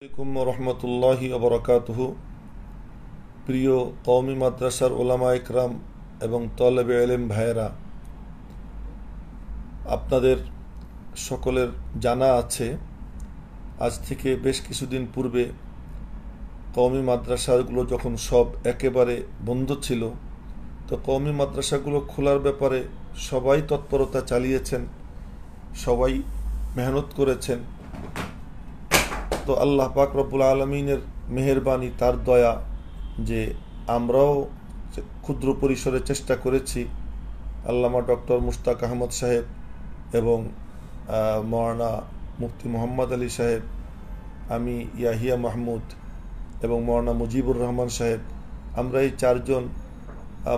আলাইকুম রহমতুল্লাহি ওবরাকাতুহু। প্রিয় কওমি মাদ্রাসার ওলামা ইকরাম এবং তলেবে ইলম ভাইয়েরা, আপনাদের সকলের জানা আছে আজ থেকে বেশ কিছুদিন পূর্বে কওমি মাদ্রাসাগুলো যখন সব একেবারে বন্ধ ছিল, তো কওমি মাদ্রাসাগুলো খোলার ব্যাপারে সবাই তৎপরতা চালিয়েছেন, সবাই মেহনত করেছেন। তো আল্লাহ পাক রব্বুল আলমিনের মেহেরবানি, তার দয়া যে আমরাও ক্ষুদ্র পরিসরে চেষ্টা করেছি। আল্লামা ডক্টর মুশতাক আহমদ সাহেব এবং মৌলানা মুফতি মোহাম্মদ আলী সাহেব, আমি ইয়াহিয়া মাহমুদ এবং মৌলানা মুজিবুর রহমান সাহেব, আমরা এই চারজন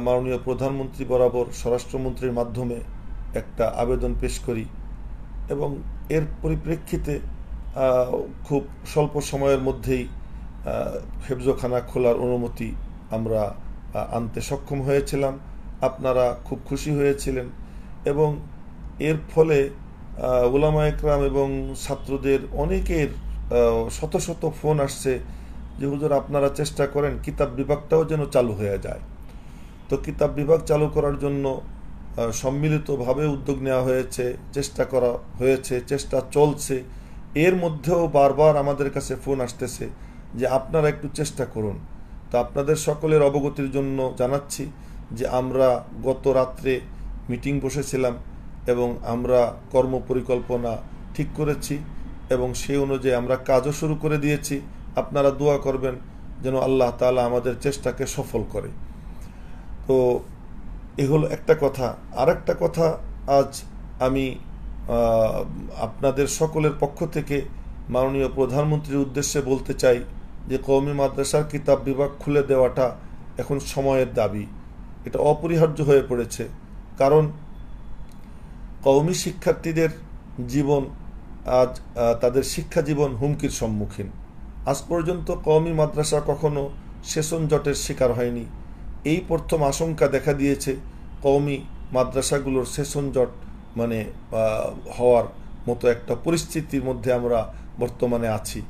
মাননীয় প্রধানমন্ত্রী বরাবর স্বরাষ্ট্রমন্ত্রীর মাধ্যমে একটা আবেদন পেশ করি এবং এর পরিপ্রেক্ষিতে খুব স্বল্প সময়ের মধ্যেই হেফজখানা খোলার অনুমতি আমরা আনতে সক্ষম হয়েছিলাম। আপনারা খুব খুশি হয়েছিলেন এবং এর ফলে উলামা একরাম এবং ছাত্রদের অনেকের শত শত ফোন আসছে যে হুজুর আপনারা চেষ্টা করেন কিতাব বিভাগটাও যেন চালু হয়ে যায়। তো কিতাব বিভাগ চালু করার জন্য সম্মিলিতভাবে উদ্যোগ নেওয়া হয়েছে, চেষ্টা করা হয়েছে, চেষ্টা চলছে। এর মধ্যেও বারবার আমাদের কাছে ফোন আসতেছে যে আপনারা একটু চেষ্টা করুন। তো আপনাদের সকলের অবগতির জন্য জানাচ্ছি যে আমরা গত রাত্রে মিটিং বসেছিলাম এবং আমরা কর্মপরিকল্পনা ঠিক করেছি এবং সেই অনুযায়ী আমরা কাজও শুরু করে দিয়েছি। আপনারা দোয়া করবেন যেন আল্লাহ তাআলা আমাদের চেষ্টাকে সফল করে। তো এ হলো একটা কথা। আর একটা কথা, আজ আমি আপনাদের সকলের পক্ষ থেকে মাননীয় প্রধানমন্ত্রীর উদ্দেশ্যে বলতে চাই যে কওমি মাদ্রাসার কিতাব বিভাগ খুলে দেওয়াটা এখন সময়ের দাবি, এটা অপরিহার্য হয়ে পড়েছে। কারণ কওমি শিক্ষার্থীদের জীবন আজ তাদের শিক্ষা জীবন হুমকির সম্মুখীন। আজ পর্যন্ত কওমি মাদ্রাসা কখনো সেশন জটের শিকার হয়নি। এই প্রথম আশঙ্কা দেখা দিয়েছে কওমি মাদ্রাসাগুলোর সেশন জট হওয়ার মতো একটা পরিস্থিতির মধ্যে আমরা বর্তমানে আছি।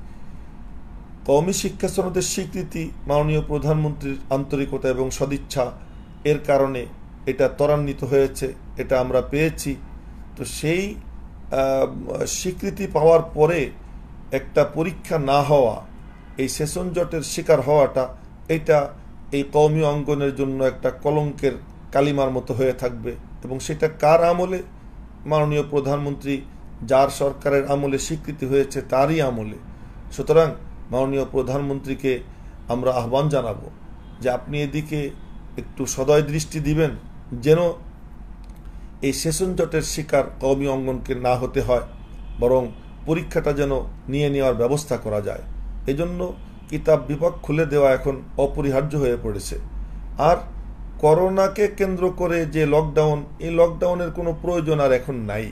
কওমি শিক্ষা সনদের স্বীকৃতি মাননীয় প্রধানমন্ত্রীর আন্তরিকতা এবং সদিচ্ছা, এর কারণে এটা ত্বরান্বিত হয়েছে, এটা আমরা পেয়েছি। তো সেই স্বীকৃতি পাওয়ার পরে একটা পরীক্ষা না হওয়া, এই সেশন জটের শিকার হওয়াটা, এটা এই কওমি অঙ্গনের জন্য একটা কলঙ্কের কালিমার মতো হয়ে থাকবে। এবং সেটা কার আমলে? মাননীয় প্রধানমন্ত্রী যার সরকারের আমলে স্বীকৃতি হয়েছে তারই আমলে। সুতরাং মাননীয় প্রধানমন্ত্রীকে আমরা আহ্বান জানাবো যে আপনি এদিকে একটু সদয় দৃষ্টি দিবেন যেন এই সেশন জটের শিকার কওমি অঙ্গনকে না হতে হয়, বরং পরীক্ষাটা যেন নিয়ে নেওয়ার ব্যবস্থা করা যায়। এজন্য কিতাব বিভাগ খুলে দেওয়া এখন অপরিহার্য হয়ে পড়েছে। আর করোনাকে কেন্দ্র করে যে লকডাউন, এই লকডাউনের কোনো প্রয়োজন আর এখন নাই।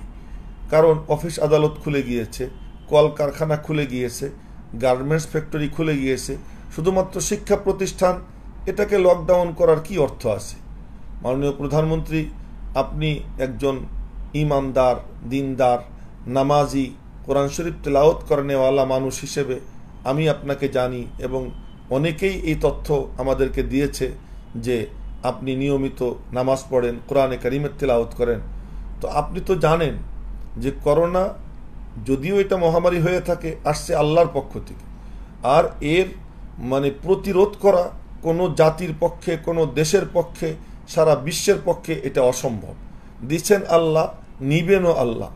কারণ অফিস আদালত খুলে গিয়েছে, কলকারখানা খুলে গিয়েছে, গার্মেন্টস ফ্যাক্টরি খুলে গিয়েছে। শুধুমাত্র শিক্ষা প্রতিষ্ঠান, এটাকে লকডাউন করার কি অর্থ আছে? মাননীয় প্রধানমন্ত্রী, আপনি একজন ইমানদার, দিনদার, নামাজি, কোরআন শরীফ তেলাওয়াত করেনেওয়ালা মানুষ হিসেবে আমি আপনাকে জানি এবং অনেকেই এই তথ্য আমাদেরকে দিয়েছে যে আপনি নিয়মিত নামাজ পড়েন, কোরআনে কারিমের তেলাওয়াত করেন। তো আপনি তো জানেন যে করোনা যদিও এটা মহামারী হয়ে থাকে, আসছে আল্লাহর পক্ষ থেকে। আর এর প্রতিরোধ করা কোনো জাতির পক্ষে, কোনো দেশের পক্ষে, সারা বিশ্বের পক্ষে এটা অসম্ভব। দিচ্ছেন আল্লাহ, নিবেনও আল্লাহ।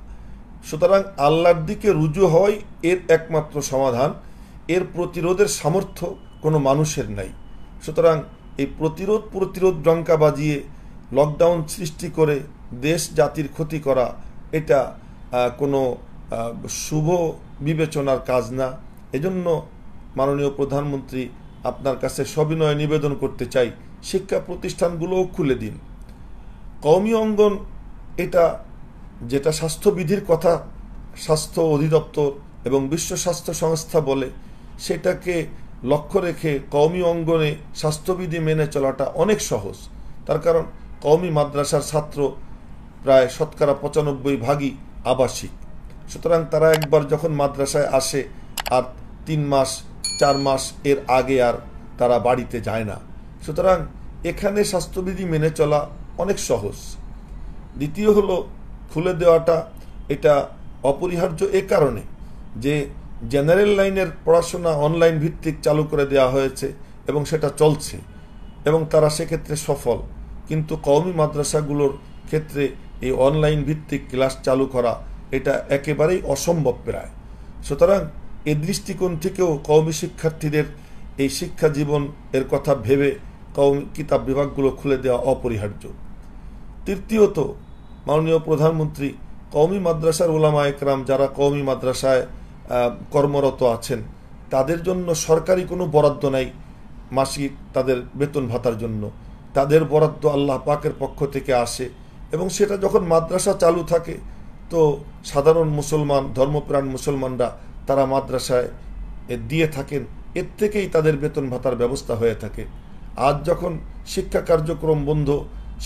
সুতরাং আল্লাহর দিকে রুজু হয় এর একমাত্র সমাধান। এর প্রতিরোধের সামর্থ্য কোনো মানুষের নাই। সুতরাং এই প্রতিরোধ ডঙ্কা বাজিয়ে লকডাউন সৃষ্টি করে দেশ জাতির ক্ষতি করা, এটা কোনো শুভ বিবেচনার কাজ না। এজন্য মাননীয় প্রধানমন্ত্রী, আপনার কাছে সবিনয় নিবেদন করতে চাই, শিক্ষা প্রতিষ্ঠানগুলোও খুলে দিন। কওমি অঙ্গন, এটা যেটা স্বাস্থ্যবিধির কথা স্বাস্থ্য অধিদপ্তর এবং বিশ্ব স্বাস্থ্য সংস্থা বলে, সেটাকে লক্ষ্য রেখে কওমি অঙ্গনে স্বাস্থ্যবিধি মেনে চলাটা অনেক সহজ। তার কারণ কওমি মাদ্রাসার ছাত্র প্রায় 95% আবাসিক। সুতরাং তারা একবার যখন মাদ্রাসায় আসে আর 3 মাস 4 মাস এর আগে আর তারা বাড়িতে যায় না। সুতরাং এখানে স্বাস্থ্যবিধি মেনে চলা অনেক সহজ। দ্বিতীয় হলো খুলে দেওয়াটা এটা অপরিহার্য এ কারণে যে জেনারেল লাইনের পড়াশোনা অনলাইন ভিত্তিক চালু করে দেওয়া হয়েছে এবং সেটা চলছে এবং তারা সেক্ষেত্রে সফল, কিন্তু কওমি মাদ্রাসাগুলোর ক্ষেত্রে এই অনলাইন ভিত্তিক ক্লাস চালু করা এটা একেবারেই অসম্ভব প্রায়। সুতরাং এই দৃষ্টিকোণ থেকেও কওমি শিক্ষার্থীদের এই শিক্ষা জীবন এর কথা ভেবে কওমি কিতাব বিভাগগুলো খুলে দেওয়া অপরিহার্য। তৃতীয়ত, মাননীয় প্রধানমন্ত্রী কওমি মাদ্রাসার উলামা একরাম যারা কওমি মাদ্রাসায় কর্মরত আছেন তাদের জন্য সরকারি কোনো বরাদ্দ নাই মাসিক তাদের বেতন ভাতার জন্য। তাদের বরাদ্দ আল্লাহ পাকের পক্ষ থেকে আসে এবং সেটা যখন মাদ্রাসা চালু থাকে তো সাধারণ মুসলমান ধর্মপ্রাণ মুসলমানরা তারা মাদ্রাসায় দিয়ে থাকেন, এর থেকেই তাদের বেতন ভাতার ব্যবস্থা হয়ে থাকে। আজ যখন শিক্ষা কার্যক্রম বন্ধ,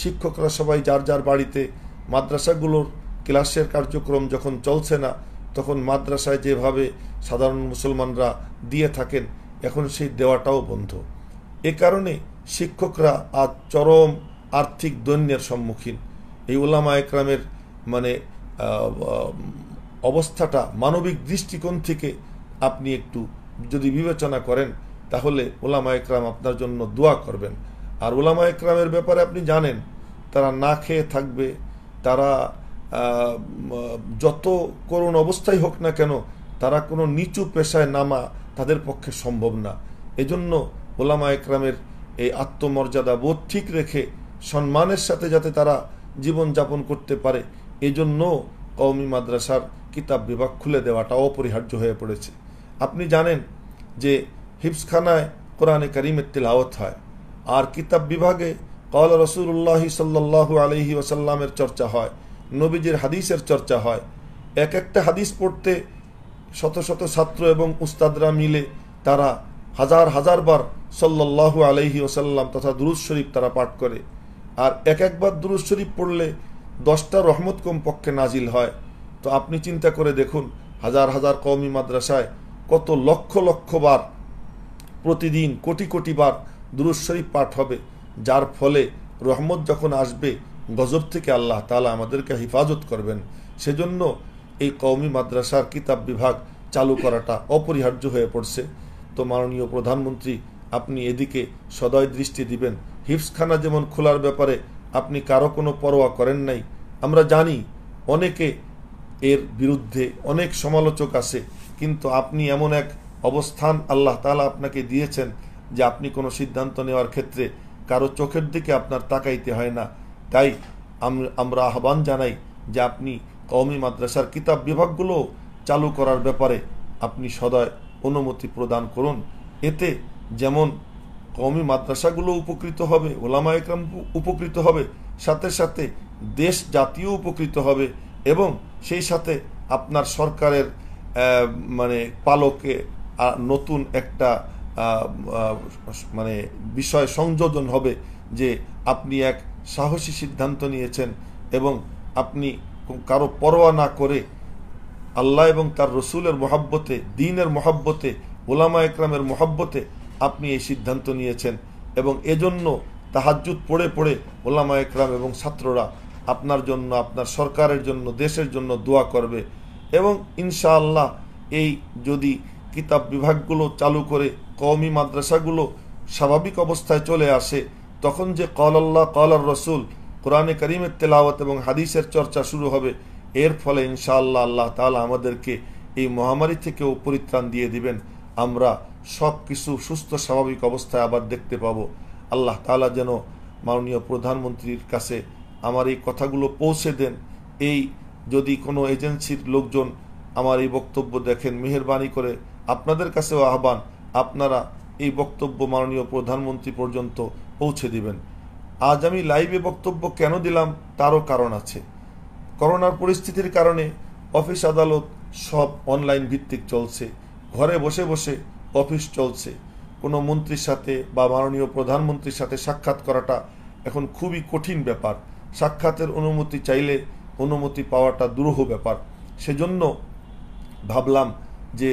শিক্ষকরা সবাই যার যার বাড়িতে, মাদ্রাসাগুলোর ক্লাসের কার্যক্রম যখন চলছে না, তখন মাদ্রাসায় যেভাবে সাধারণ মুসলমানরা দিয়ে থাকেন এখন সেই দেওয়াটাও বন্ধ। এ কারণে শিক্ষকরা আজ চরম আর্থিক দৈন্যের সম্মুখীন। এই উলামা একরামের মানে অবস্থাটা মানবিক দৃষ্টিকোণ থেকে আপনি একটু যদি বিবেচনা করেন তাহলে উলামা একরাম আপনার জন্য দোয়া করবেন। আর উলামা একরামের ব্যাপারে আপনি জানেন তারা না খেয়ে থাকবে, তারা যত করুণ অবস্থায় হোক না কেন তারা কোনো নিচু পেশায় নামা তাদের পক্ষে সম্ভব না। এজন্য উলামা একরামের এই আত্মমর্যাদা বোধ ঠিক রেখে সম্মানের সাথে যাতে তারা জীবন যাপন করতে পারে এজন্য কওমি মাদ্রাসার কিতাব বিভাগ খুলে দেওয়াটা অপরিহার্য হয়ে পড়েছে। আপনি জানেন যে হিফজখানায় কোরআনে কারিমের তিলাওয়াত হয় আর কিতাব বিভাগে ক্বালা রাসূলুল্লাহ সাল্লাল্লাহু আলাইহি ওয়াসাল্লামের চর্চা হয়, নবীজির হাদিসের চর্চা হয়। এক একটা হাদিস পড়তে শত শত ছাত্র এবং উস্তাদরা মিলে তারা হাজার হাজার বার সাল্লাল্লাহু আলাইহি ওয়াসাল্লাম তথা দুরূদ শরীফ তারা পাঠ করে। আর এক একবার দুরূদ শরীফ পড়লে 10টা রহমত কমপক্ষে নাজিল হয়। তো আপনি চিন্তা করে দেখুন হাজার হাজার কওমি মাদ্রাসায় কত লক্ষ লক্ষ বার প্রতিদিন কোটি কোটি বার দুরূদ শরীফ পাঠ হবে, যার ফলে রহমত যখন আসবে গজব থেকে আল্লাহ তাআলা আমাদেরকে হেফাজত করবেন। সেজন্য এই কওমি মাদ্রাসার কিতাব বিভাগ চালু করাটা অপরিহার্য হয়ে পড়ছে। তো মাননীয় প্রধানমন্ত্রী আপনি এদিকে সদয় দৃষ্টি দিবেন। হিফজখানা যেমন খোলার ব্যাপারে আপনি কারো কোনো পরোয়া করেন নাই, আমরা জানি অনেকে এর বিরুদ্ধে অনেক সমালোচক আছে, কিন্তু আপনি এমন এক অবস্থান আল্লাহ তাআলা আপনাকে দিয়েছেন যে আপনি কোনো সিদ্ধান্ত নেওয়ার ক্ষেত্রে কারো চোখের দিকে আপনার তাকাইতে হয় না। তাই আমরা আহ্বান জানাই যে আপনি কওমি মাদ্রাসার কিতাব বিভাগগুলো চালু করার ব্যাপারে আপনি সদয় অনুমতি প্রদান করুন। এতে যেমন কওমি মাদ্রাসাগুলো উপকৃত হবে, ওলামা একরাম উপকৃত হবে, সাথে সাথে দেশ জাতীয় উপকৃত হবে এবং সেই সাথে আপনার সরকারের মানে পালকে নতুন একটা মানে বিষয় সংযোজন হবে যে আপনি এক সাহসী সিদ্ধান্ত নিয়েছেন এবং আপনি কারো পরোয়া না করে আল্লাহ এবং তার রসুলের মহাব্বতে, দ্বীনের মহাব্বতে, উলামা একরামের মহাব্বতে আপনি এই সিদ্ধান্ত নিয়েছেন এবং এজন্য তাহাজ্জুদ পড়ে পড়ে উলামা একরাম এবং ছাত্ররা আপনার জন্য, আপনার সরকারের জন্য, দেশের জন্য দোয়া করবে এবং ইনশাআল্লাহ এই যদি কিতাব বিভাগগুলো চালু করে কওমি মাদ্রাসাগুলো স্বাভাবিক অবস্থায় চলে আসে তখন যে ক্বাল আল্লাহ ক্বাল আর রসুল কোরআনে কারিমের তেলাওয়াত এবং হাদিসের চর্চা শুরু হবে, এর ফলে ইনশাআল্লাহ আল্লাহ তাআলা আমাদেরকে এই মহামারী থেকেও পরিত্রাণ দিয়ে দিবেন। আমরা সব কিছু সুস্থ স্বাভাবিক অবস্থায় আবার দেখতে পাবো। আল্লাহ তাআলা যেন মাননীয় প্রধানমন্ত্রীর কাছে আমার এই কথাগুলো পৌঁছে দেন। এই যদি কোনো এজেন্সির লোকজন আমার এই বক্তব্য দেখেন, মেহেরবানি করে আপনাদের কাছেও আহ্বান, আপনারা এই বক্তব্য মাননীয় প্রধানমন্ত্রী পর্যন্ত পৌঁছে দিবেন। আজ আমি লাইভে বক্তব্য কেন দিলাম তারও কারণ আছে। করোনার পরিস্থিতির কারণে অফিস আদালত সব অনলাইন ভিত্তিক চলছে, ঘরে বসে বসে অফিস চলছে। কোনো মন্ত্রীর সাথে বা মাননীয় প্রধানমন্ত্রীর সাথে সাক্ষাৎ করাটা এখন খুবই কঠিন ব্যাপার। সাক্ষাতের অনুমতি চাইলে অনুমতি পাওয়াটা দুরূহ ব্যাপার। সেজন্য ভাবলাম যে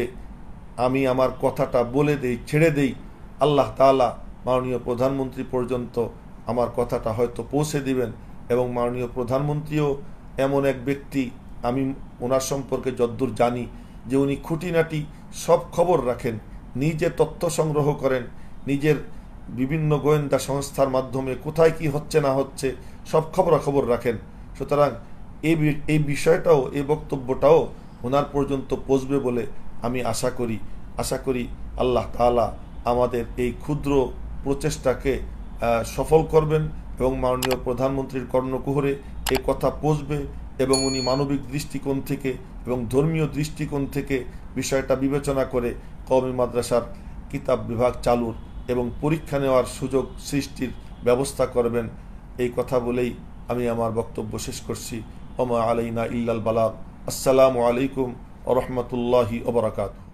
আমি আমার কথাটা বলে দেই, ছেড়ে দেই, আল্লাহ তাআলা মাননীয় প্রধানমন্ত্রী পর্যন্ত আমার কথাটা হয়তো পৌঁছে দিবেন। এবং মাননীয় প্রধানমন্ত্রীও এমন এক ব্যক্তি, আমি ওনার সম্পর্কে যদ্দূর জানি যে উনি খুঁটিনাটি সব খবর রাখেন, নিজে তথ্য সংগ্রহ করেন, নিজের বিভিন্ন গোয়েন্দা সংস্থার মাধ্যমে কোথায় কি হচ্ছে না হচ্ছে সব খবরাখবর রাখেন। সুতরাং এই বিষয়টাও, এই বক্তব্যটাও ওনার পর্যন্ত পৌঁছবে বলে আমি আশা করি আল্লাহ তাআলা আমাদের এই ক্ষুদ্র প্রচেষ্টাকে সফল করবেন এবং মাননীয় প্রধানমন্ত্রীর কর্ণকুহরে এই কথা পৌঁছবে এবং উনি মানবিক দৃষ্টিকোণ থেকে এবং ধর্মীয় দৃষ্টিকোণ থেকে বিষয়টা বিবেচনা করে কওমি মাদ্রাসার কিতাব বিভাগ চালুর এবং পরীক্ষা নেওয়ার সুযোগ সৃষ্টির ব্যবস্থা করবেন। এই কথা বলেই আমি আমার বক্তব্য শেষ করছি। ওমা আলাইনা ইল্লাল বালাগ। আসসালামু আলাইকুম ওয়া রাহমাতুল্লাহি ওয়া বারাকাতুহু।